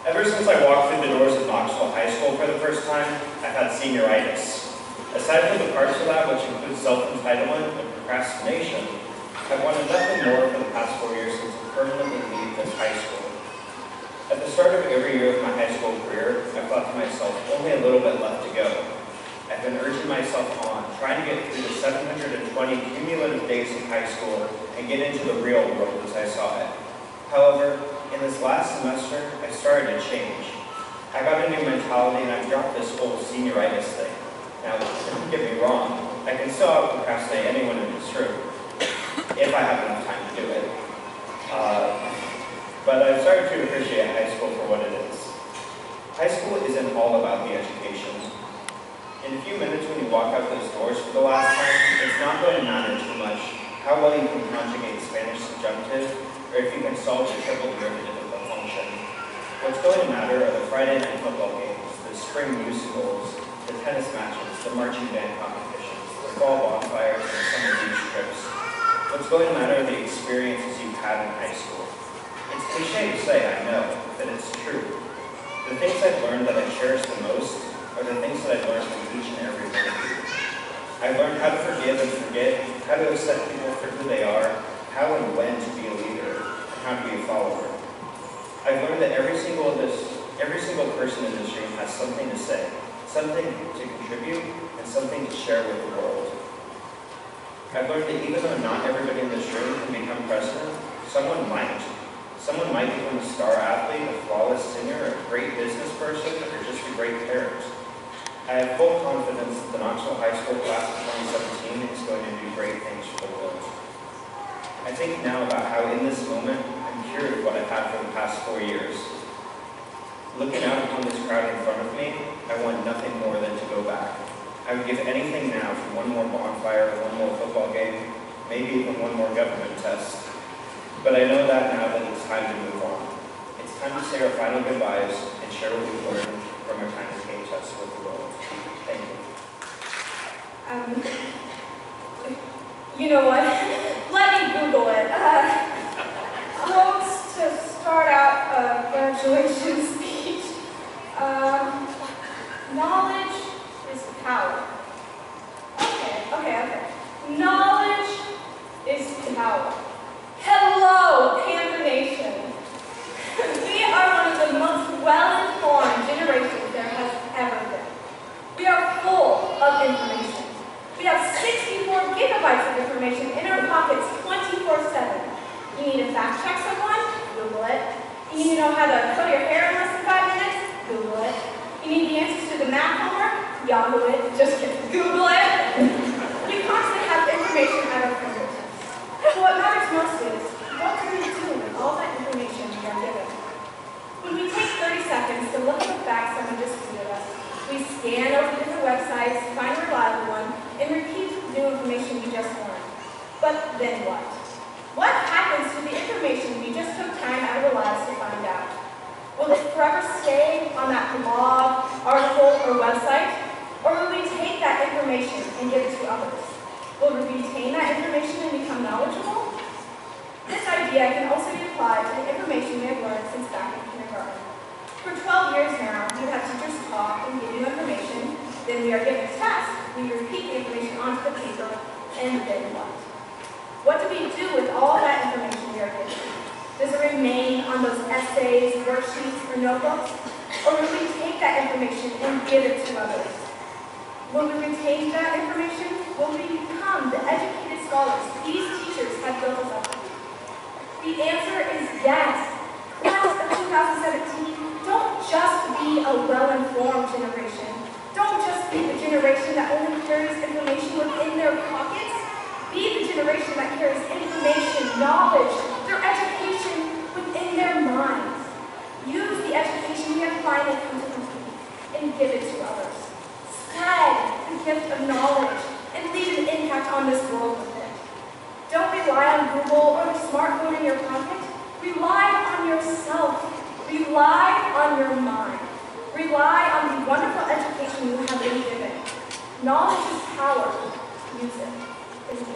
Ever since I walked through the doors of Knoxville High School for the first time, I've had senioritis. Aside from the parts of that, which include self-entitlement and procrastination, I've wanted nothing more for the past 4 years since to permanently leave this high school. At the start of every year of my high school career, I thought to myself, only a little bit left to go. I've been urging myself on, trying to get through the 720 cumulative days of high school and get into the real world as I saw it. However, in this last semester, I started to change. I got a new mentality and I dropped this whole senioritis thing. Now, don't get me wrong, I can still out-procrastinate anyone in this room, if I have enough time to do it. But I've started to appreciate high school for what it is. High school isn't all about the education. In a few minutes when you walk out those doors for the last time, it's not going to matter too much how well you can conjugate Spanish subjunctive, or if you can solve the triple derivative of the function. What's going to matter are the Friday night football games, the spring musicals, the tennis matches, the marching band competitions, the fall bonfires, and the summer beach trips. What's going to matter are the experiences you've had in high school. It's cliche to say, I know, but it's true. The things I've learned that I cherish the most are the things that I've learned from each and every one of you. I've learned how to forgive and forget, how to accept people for who they are, how and when to be a leader, and how to be a follower. I've learned that every single person in this room has something to say, something to contribute, and something to share with the world. I've learned that even though not everybody in this room can become president, someone might. Someone might become a star athlete, a flawless singer, a great business person, or just a great parent. I have full confidence that the Knoxville High School class of 2017 is going to do great things for the world. I think now about how in this moment, I'm cured of what I've had for the past 4 years. Looking out upon this crowd in front of me, I want nothing more than to go back. I would give anything now for one more bonfire, one more football game, maybe even one more government test. But I know that now that it's time to move on. It's time to say our final goodbyes and share what we've learned from our time at KHS with the world. Thank you. You know what? Let me Google it. Quotes to start out a graduation speech. Knowledge is power. Okay. Knowledge is power. Hello, Panther Nation. We are one of the most well-informed generations there has ever been. We are full of information. We have 64 gigabytes of information in our pockets 24/7. You need to fact check someone? Google it. You need to know how to curl your hair in less than 5 minutes? Google it. You need the answers to the math homework? Yahoo it. Just kidding. Google it. We constantly have information at our fingertips. So what matters most is, what can we do with all that information we are given? When we take 30 seconds to look at the facts someone just tweeted us, we scan over different websites, find a reliable one, and repeat the new information we just learned. But then what? What happens to the information we just took time out of our lives to find out? Will it forever stay on that blog, article, or website? Or will we take that information and give it to others? Will we retain that information and become knowledgeable? This idea can also be applied to the information we have learned since back in kindergarten. For 12 years now, we have teachers talk and give you information, then we are given tests, we repeat the information onto the paper, and then what? What do we do with all that information we are given? Does it remain on those essays, worksheets, or notebooks? Or will we take that information and give it to others? Will we retain that information? Will we become the educated scholars these teachers have built us up to be? The answer is yes. Class of 2017, don't just be a well-informed generation. Don't just be the generation that only carries information within their pockets. Be the generation that carries information, knowledge, their education within their minds. Use the education we have finally come to complete and give it to others. Spread the gift of knowledge and leave an impact on this world with it. Don't rely on Google or the smartphone in your pocket. Rely on yourself. Rely on your mind. Rely on the wonderful education you have been given. Knowledge is power. Use it. Thank you.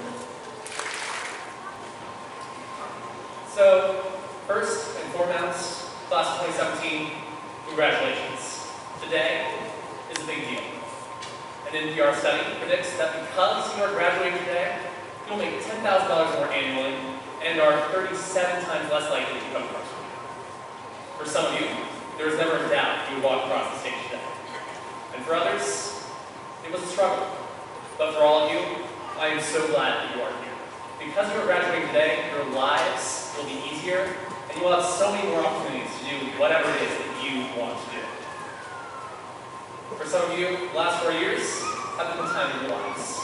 So, first and foremost, class of 2017, Congratulations. Today is a big deal. An NPR study predicts that because you are graduating today, you'll make $10,000 more annually and are 37 times less likely to become incarcerated. For some of you, there was never a doubt you would walk across the stage today. And for others, it was a struggle. But for all of you, I am so glad that you are here. Because you are graduating today, your lives will be easier, and you will have so many more opportunities to do whatever it is that you want to do. For some of you, the last 4 years have been the time of your lives.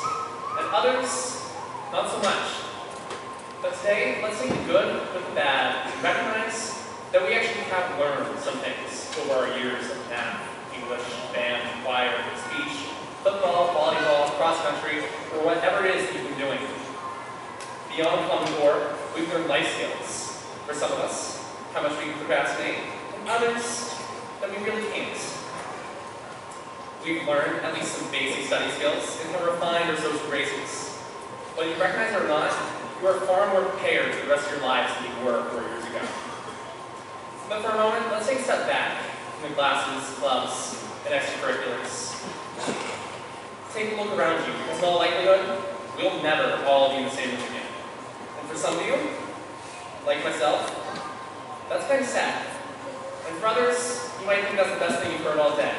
And others, not so much. But today, let's take the good with the bad and recognize that we actually have learned some things over our years of math, English, band, choir, speech, football, volleyball, cross-country, or whatever it is that you've been doing. Beyond Common Core, we've learned life skills. For some of us, how much we can procrastinate, and others, that we really can't. We've learned at least some basic study skills and have refined our social graces. Whether you recognize it or not, you are far more prepared for the rest of your lives than you were 4 years ago. But for a moment, let's take a step back from the classes, clubs, and extracurriculars. Take a look around you, because in all likelihood, we'll never all be in the same room again. And for some of you, like myself, that's kind of sad. And for others, you might think that's the best thing you've heard all day.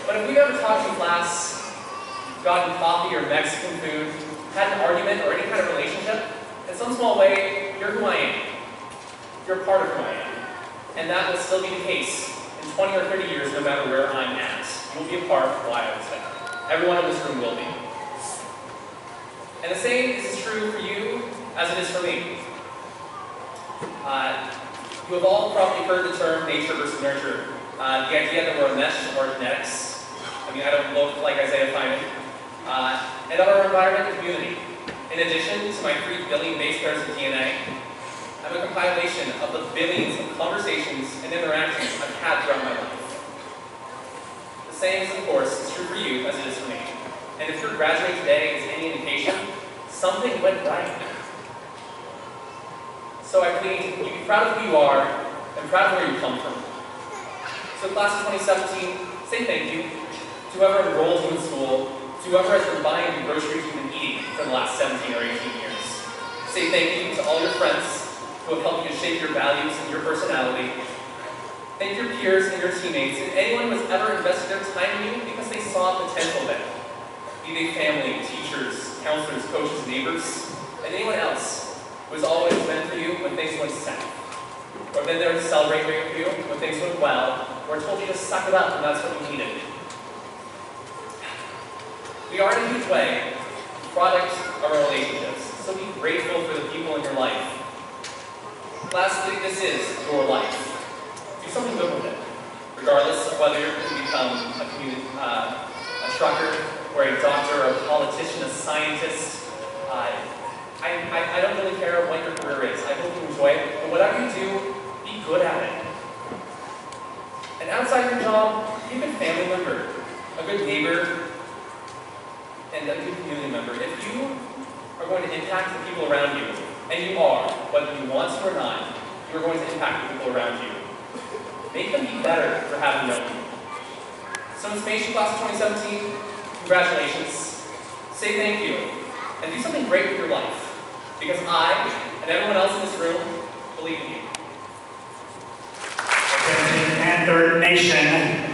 But if we've ever talked in class, gotten coffee or Mexican food, had an argument or any kind of relationship, in some small way, you're who I am. You're a part of who I am. And that will still be the case in 20 or 30 years, no matter where I'm at. You'll be a part of why I was there. Everyone in this room will be. And the same is as true for you as it is for me. You have all probably heard the term nature versus nurture. The idea that we're a mesh of our genetics. I mean, I don't look like Isaiah Feynman. And of our environment and community. In addition to my 3 billion base pairs of DNA, I'm a compilation of the billions of conversations and interactions I've had throughout my life. The same, of course, is true for you as it is for me. And if your graduating today is any indication, something went right. So I plead you be proud of who you are and proud of where you come from. So class of 2017, say thank you to whoever enrolled you in school, to whoever has been buying the groceries you've been eating for the last 17 or 18 years. Say thank you to all your friends who have helped you to shape your values and your personality. Thank your peers and your teammates and anyone who has ever invested their time in you because they saw potential there. Be they family, teachers, counselors, coaches, neighbors, and anyone else who has always been for you when things went south. Or been there to celebrate with you when things went well, or told you to suck it up when that's what you needed. We are in a huge way a product of our relationships, so be grateful for the people in your life. Lastly, this is your life. Do something good with it, regardless of whether you become a trucker, or a doctor, or a politician, a scientist. I don't really care what your career is. I hope you enjoy it, but whatever you do, be good at it. And outside your job, be a good family member, a good neighbor, and a good community member. If you are going to impact the people around you, and you are, whether you want to or not, you are going to impact the people around you. Make them be better for having known you. So in summation, class of 2017, congratulations. Say thank you, and do something great with your life. Because I, and everyone else in this room, believe in you. Panther Nation. Celebration.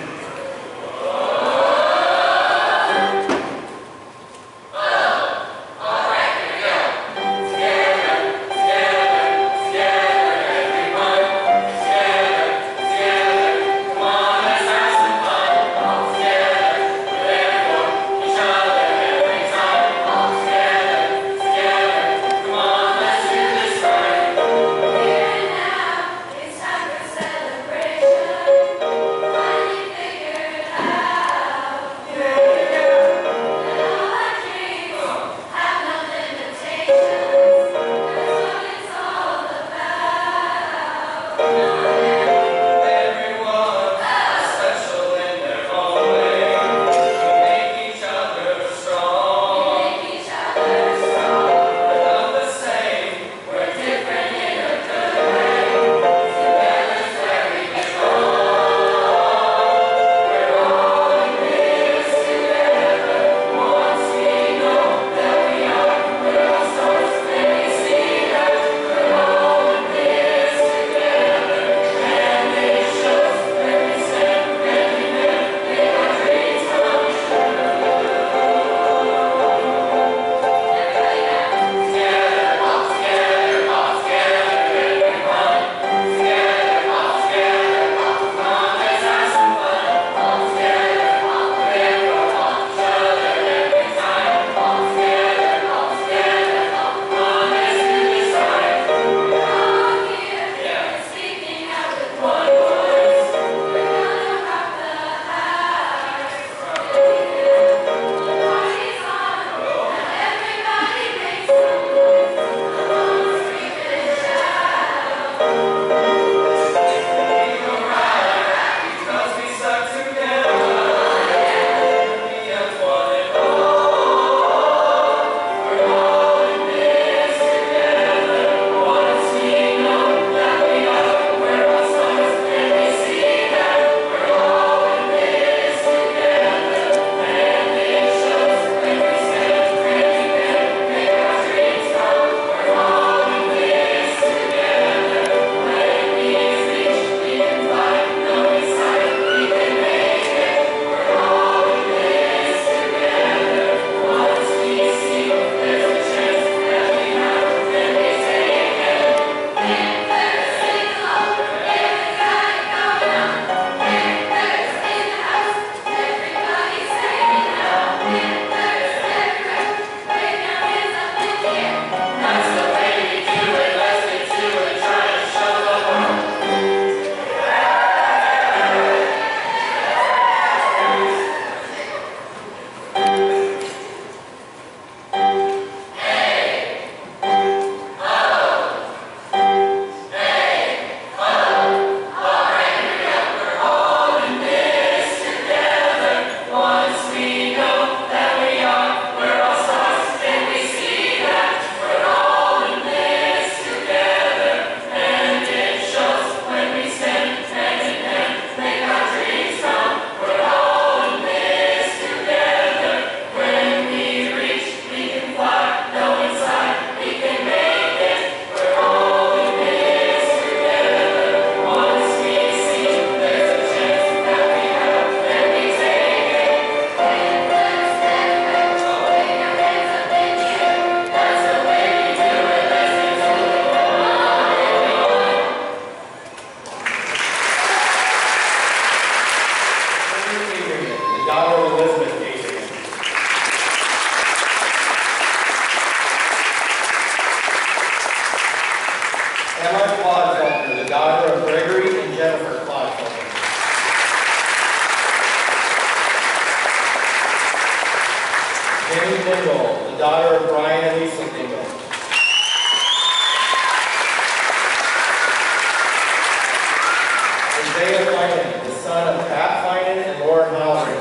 Isaiah Finan, the son of Pat Finan and Lauren Halloran.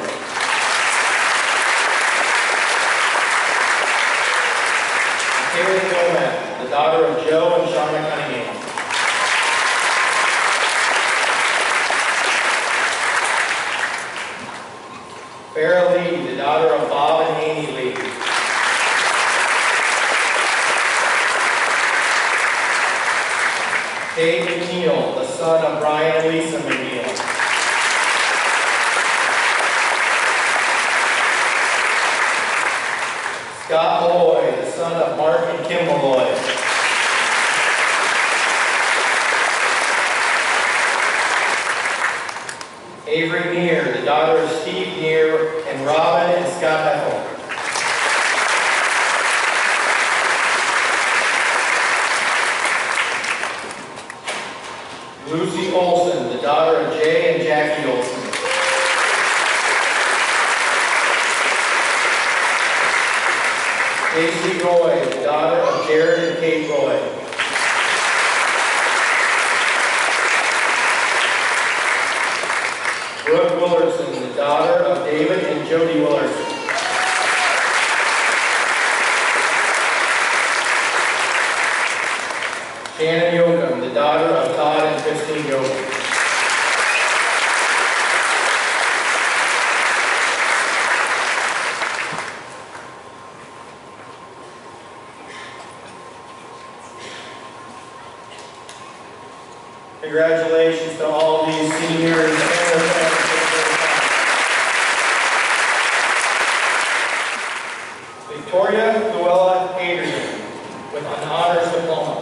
Kaylee Gomez, the daughter of Joe and Shauna Cunningham. Farrah Lee, the daughter of Bob and Amy Lee. Dave McNeil, the son of Brian and Lisa McNeil. Scott Lloyd, the son of Mark and Kim Lloyd. Avery Neer, the daughter of Steve Neer and Robin and Scott Ethel. Lucy Olson, the daughter of Jay and Jackie Olson. Casey Roy, the daughter of Jared and Kate Roy. Brooke Willardson, the daughter of David and Jody Willardson. Shannon Yoakum, the daughter of Todd and Christine Yoakum. Congratulations to all these seniors and their families. Victoria Luella Adrian with an honors diploma.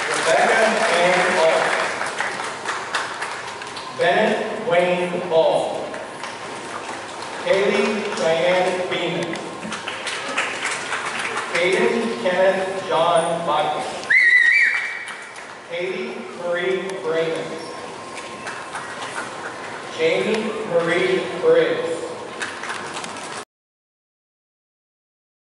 Rebecca Ann Ball. Bennett Wayne Ball. Kaylee Cheyenne Beeman. Caden Kenneth John Bachman. Haley Marie Brayman. Jamie Marie Briggs.